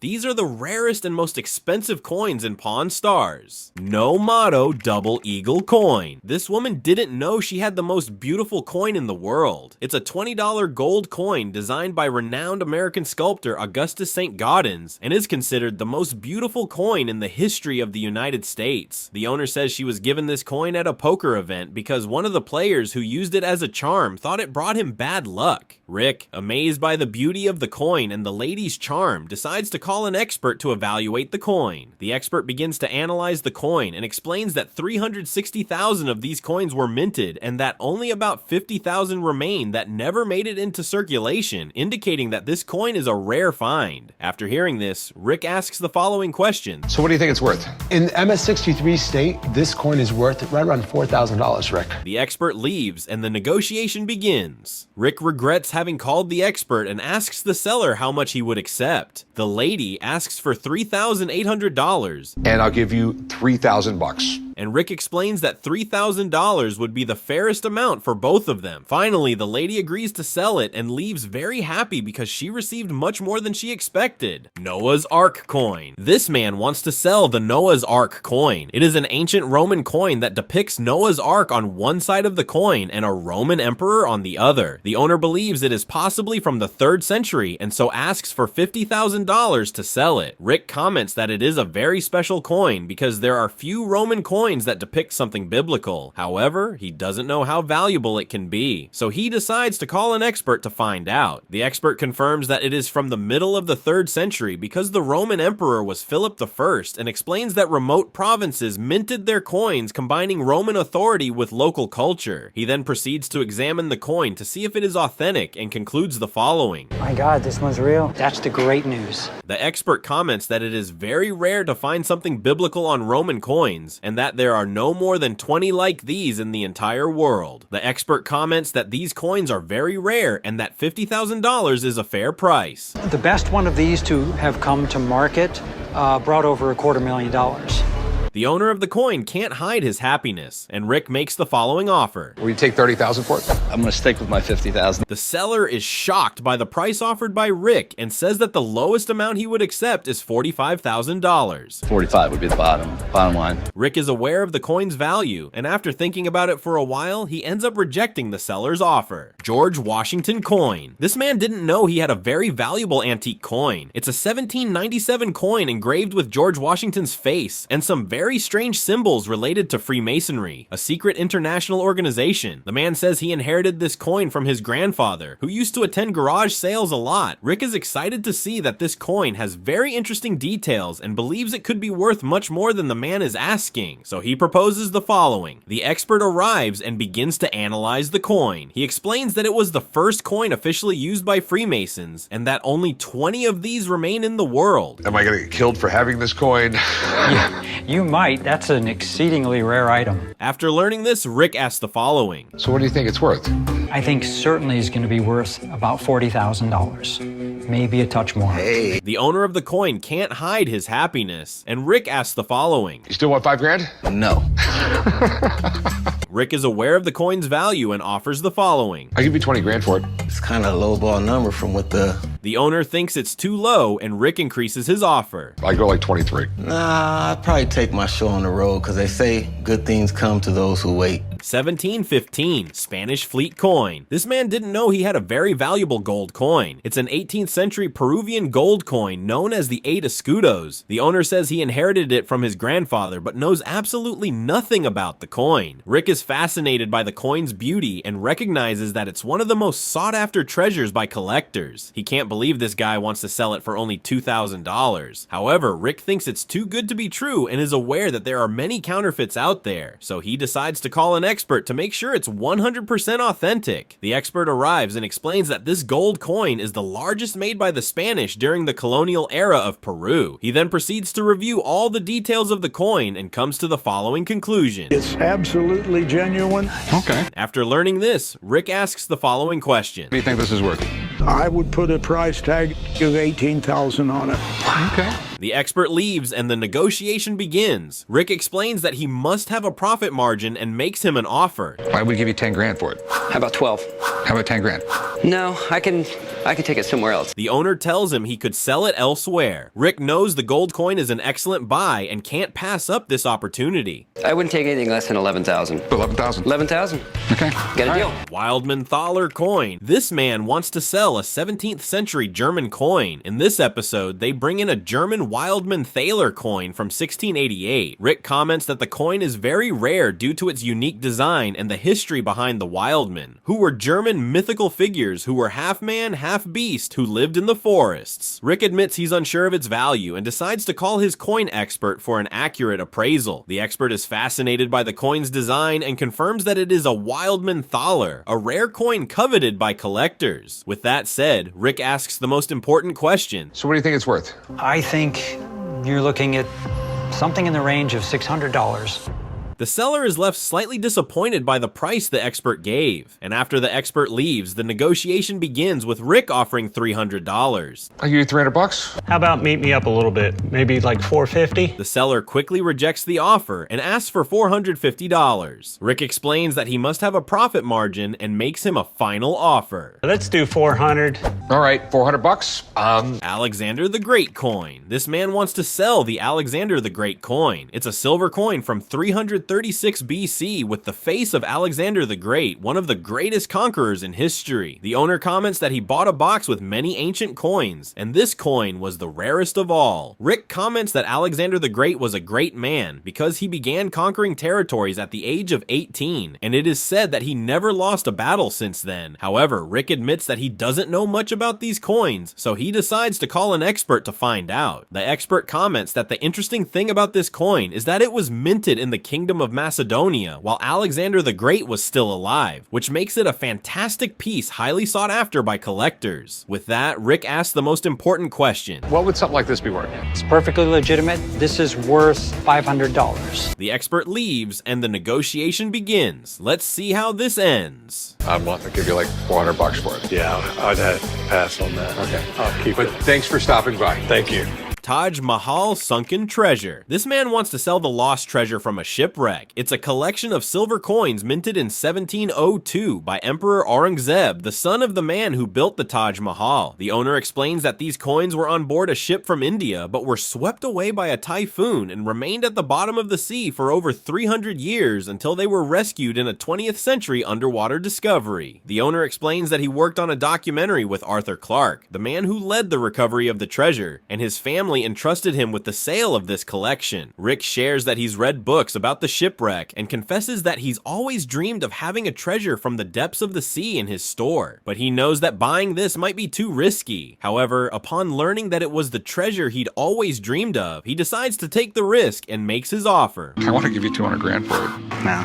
These are the rarest and most expensive coins in Pawn Stars. No Motto Double Eagle Coin. This woman didn't know she had the most beautiful coin in the world. It's a $20 gold coin designed by renowned American sculptor Augustus St. Gaudens and is considered the most beautiful coin in the history of the United States. The owner says she was given this coin at a poker event because one of the players who used it as a charm thought it brought him bad luck. Rick, amazed by the beauty of the coin and the lady's charm, decides to call an expert to evaluate the coin. The expert begins to analyze the coin and explains that 360,000 of these coins were minted and that only about 50,000 remain that never made it into circulation, indicating that this coin is a rare find. After hearing this, Rick asks the following question. So what do you think it's worth? In MS-63 state, this coin is worth right around $4,000, Rick. The expert leaves and the negotiation begins. Rick regrets having called the expert and asks the seller how much he would accept. The lady asks for $3,800. And I'll give you 3,000 bucks. And Rick explains that $3,000 would be the fairest amount for both of them. Finally, the lady agrees to sell it and leaves very happy because she received much more than she expected. Noah's Ark Coin. This man wants to sell the Noah's Ark coin. It is an ancient Roman coin that depicts Noah's Ark on one side of the coin and a Roman emperor on the other. The owner believes it is possibly from the 3rd century and so asks for $50,000 to sell it. Rick comments that it is a very special coin because there are few Roman coins that depict something biblical. However, he doesn't know how valuable it can be, so he decides to call an expert to find out. The expert confirms that it is from the middle of the 3rd century because the Roman emperor was Philip I and explains that remote provinces minted their coins combining Roman authority with local culture. He then proceeds to examine the coin to see if it is authentic and concludes the following. My God, this one's real. That's the great news. The expert comments that it is very rare to find something biblical on Roman coins and that there are no more than 20 like these in the entire world. The expert comments that these coins are very rare and that $50,000 is a fair price. The best one of these to have come to market brought over $250,000. The owner of the coin can't hide his happiness, and Rick makes the following offer. Will you take 30,000 for it? I'm gonna stick with my 50,000. The seller is shocked by the price offered by Rick and says that the lowest amount he would accept is $45,000. 45 would be the bottom line. Rick is aware of the coin's value, and after thinking about it for a while, he ends up rejecting the seller's offer. George Washington Coin. This man didn't know he had a very valuable antique coin. It's a 1797 coin engraved with George Washington's face and some very strange symbols related to Freemasonry, a secret international organization. The man says he inherited this coin from his grandfather, who used to attend garage sales a lot. Rick is excited to see that this coin has very interesting details and believes it could be worth much more than the man is asking, so he proposes the following. The expert arrives and begins to analyze the coin. He explains that it was the first coin officially used by Freemasons and that only 20 of these remain in the world. Am I going to get killed for having this coin? Yeah, you might. That's an exceedingly rare item. After learning this, Rick asks the following. So what do you think it's worth? I think certainly is going to be worth about $40,000. Maybe a touch more. Hey. The owner of the coin can't hide his happiness, and Rick asks the following. You still want 5 grand? No. Rick is aware of the coin's value and offers the following. I'll give you 20 grand for it. It's kind of a lowball number from what the... The owner thinks it's too low, and Rick increases his offer. I go like 23. Nah, I'd probably take my show on the road because they say good things come to those who wait. 1715, Spanish Fleet Coin. This man didn't know he had a very valuable gold coin. It's an 18th century Peruvian gold coin known as the 8 escudos. The owner says he inherited it from his grandfather, but knows absolutely nothing about the coin. Rick is fascinated by the coin's beauty and recognizes that it's one of the most sought-after treasures by collectors. He can't believe this guy wants to sell it for only $2,000. However, Rick thinks it's too good to be true and is aware that there are many counterfeits out there, so he decides to call an expert to make sure it's 100% authentic. The expert arrives and explains that this gold coin is the largest made by the Spanish during the colonial era of Peru. He then proceeds to review all the details of the coin and comes to the following conclusion. It's absolutely genuine. Okay. After learning this, Rick asks the following question. What do you think this is worth? I would put a price tag of $18,000 on it. Okay. The expert leaves and the negotiation begins. Rick explains that he must have a profit margin and makes him an offer. Why would we give you 10 grand for it? How about 12? How about 10 grand? No, I can take it somewhere else. The owner tells him he could sell it elsewhere. Rick knows the gold coin is an excellent buy and can't pass up this opportunity. I wouldn't take anything less than 11,000. 11,000. 11,000. Okay. Got a deal. Wildman Thaler coin. This man wants to sell a 17th century German coin. In this episode, they bring in a German Wildman Thaler coin from 1688. Rick comments that the coin is very rare due to its unique design and the history behind the Wildman, who were German mythical figures who were half man, half beast who lived in the forests. Rick admits he's unsure of its value and decides to call his coin expert for an accurate appraisal. The expert is fascinated by the coin's design and confirms that it is a Wildman Thaler, a rare coin coveted by collectors. With that said, Rick asks the most important question. So what do you think it's worth? I think you're looking at something in the range of $600. The seller is left slightly disappointed by the price the expert gave, and after the expert leaves, the negotiation begins with Rick offering $300. I'll give you 300 bucks. How about meet me up a little bit? Maybe like 450? The seller quickly rejects the offer and asks for $450. Rick explains that he must have a profit margin and makes him a final offer. Let's do 400. All right, 400 bucks. Alexander the Great coin. This man wants to sell the Alexander the Great coin. It's a silver coin from 336 BC with the face of Alexander the Great, one of the greatest conquerors in history. The owner comments that he bought a box with many ancient coins, and this coin was the rarest of all. Rick comments that Alexander the Great was a great man because he began conquering territories at the age of 18, and it is said that he never lost a battle since then. However, Rick admits that he doesn't know much about these coins, so he decides to call an expert to find out. The expert comments that the interesting thing about this coin is that it was minted in the Kingdom of Macedonia while Alexander the Great was still alive, which makes it a fantastic piece highly sought after by collectors. With that, Rick asks the most important question. What would something like this be worth? It's perfectly legitimate. This is worth $500. The expert leaves and the negotiation begins. Let's see how this ends. I'm willing to give you like 400 bucks for it. Yeah, I'd have to pass on that. Okay. I'll keep But it. thanks for stopping by. Thank you. Mahal Sunken treasure. This man wants to sell the lost treasure from a shipwreck. It's a collection of silver coins minted in 1702 by Emperor Aurangzeb, the son of the man who built the Taj Mahal. The owner explains that these coins were on board a ship from India, but were swept away by a typhoon and remained at the bottom of the sea for over 300 years until they were rescued in a 20th century underwater discovery. The owner explains that he worked on a documentary with Arthur Clarke, the man who led the recovery of the treasure, and his family entrusted him with the sale of this collection. Rick shares that he's read books about the shipwreck and confesses that he's always dreamed of having a treasure from the depths of the sea in his store, but he knows that buying this might be too risky. However, upon learning that it was the treasure he'd always dreamed of, he decides to take the risk and makes his offer. I want to give you 200 grand for it. No.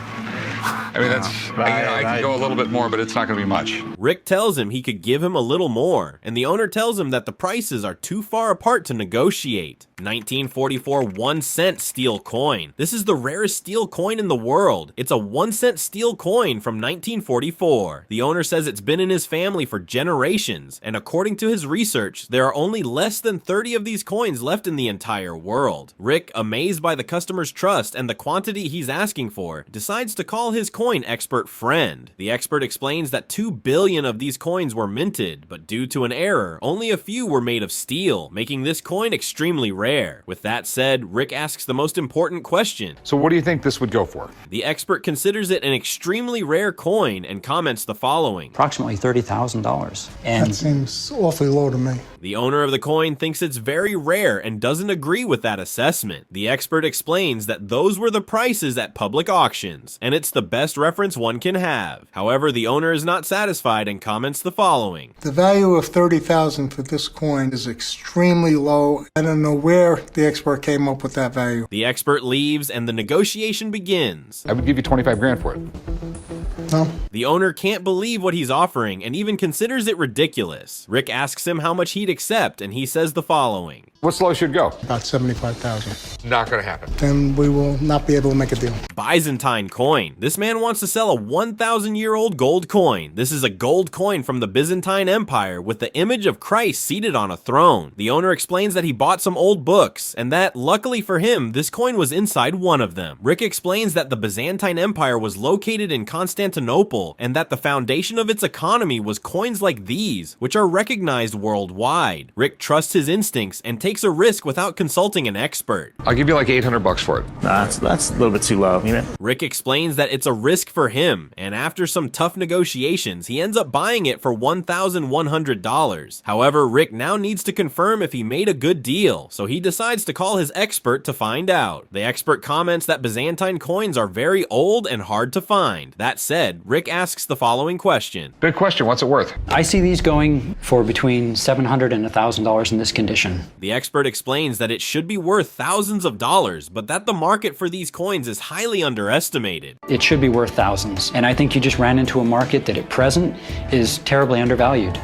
I mean, that's, I can go a little bit more, but it's not going to be much. Rick tells him he could give him a little more, and the owner tells him that the prices are too far apart to negotiate. 1944 1-cent steel coin. This is the rarest steel coin in the world. It's a 1-cent steel coin from 1944. The owner says it's been in his family for generations, and according to his research, there are only less than 30 of these coins left in the entire world. Rick, amazed by the customer's trust and the quantity he's asking for, decides to call his coin expert friend. The expert explains that 2 billion of these coins were minted, but due to an error, only a few were made of steel, making this coin extremely rare. With that said, Rick asks the most important question. So what do you think this would go for? The expert considers it an extremely rare coin and comments the following. Approximately $30,000. And That seems awfully low to me. The owner of the coin thinks it's very rare and doesn't agree with that assessment. The expert explains that those were the prices at public auctions, and it's the best reference one can have. However, the owner is not satisfied and comments the following. The value of $30,000 for this coin is extremely low. I don't know where the expert came up with that value. The expert leaves and the negotiation begins. I would give you 25 grand for it. No, The owner can't believe what he's offering and even considers it ridiculous. Rick asks him how much he'd accept, and he says the following. What's the lowest you'd go? About 75,000. Not gonna happen. Then we will not be able to make a deal. Byzantine Coin. This man wants to sell a 1,000-year-old gold coin. This is a gold coin from the Byzantine Empire with the image of Christ seated on a throne. The owner explains that he bought some old books, and that, luckily for him, this coin was inside one of them. Rick explains that the Byzantine Empire was located in Constantinople, and that the foundation of its economy was coins like these, which are recognized worldwide. Rick trusts his instincts and takes a risk without consulting an expert. I'll give you like $800 for it. That's a little bit too low, you know? Rick explains that it's a risk for him, and after some tough negotiations, he ends up buying it for $1,100. However, Rick now needs to confirm if he made a good deal, so he decides to call his expert to find out. The expert comments that Byzantine coins are very old and hard to find. That said, Rick asks the following question. Big question, what's it worth? I see these going for between $700 and $1,000 in this condition. The expert explains that it should be worth thousands of dollars, but that the market for these coins is highly underestimated. It should be worth thousands, and I think you just ran into a market that at present is terribly undervalued.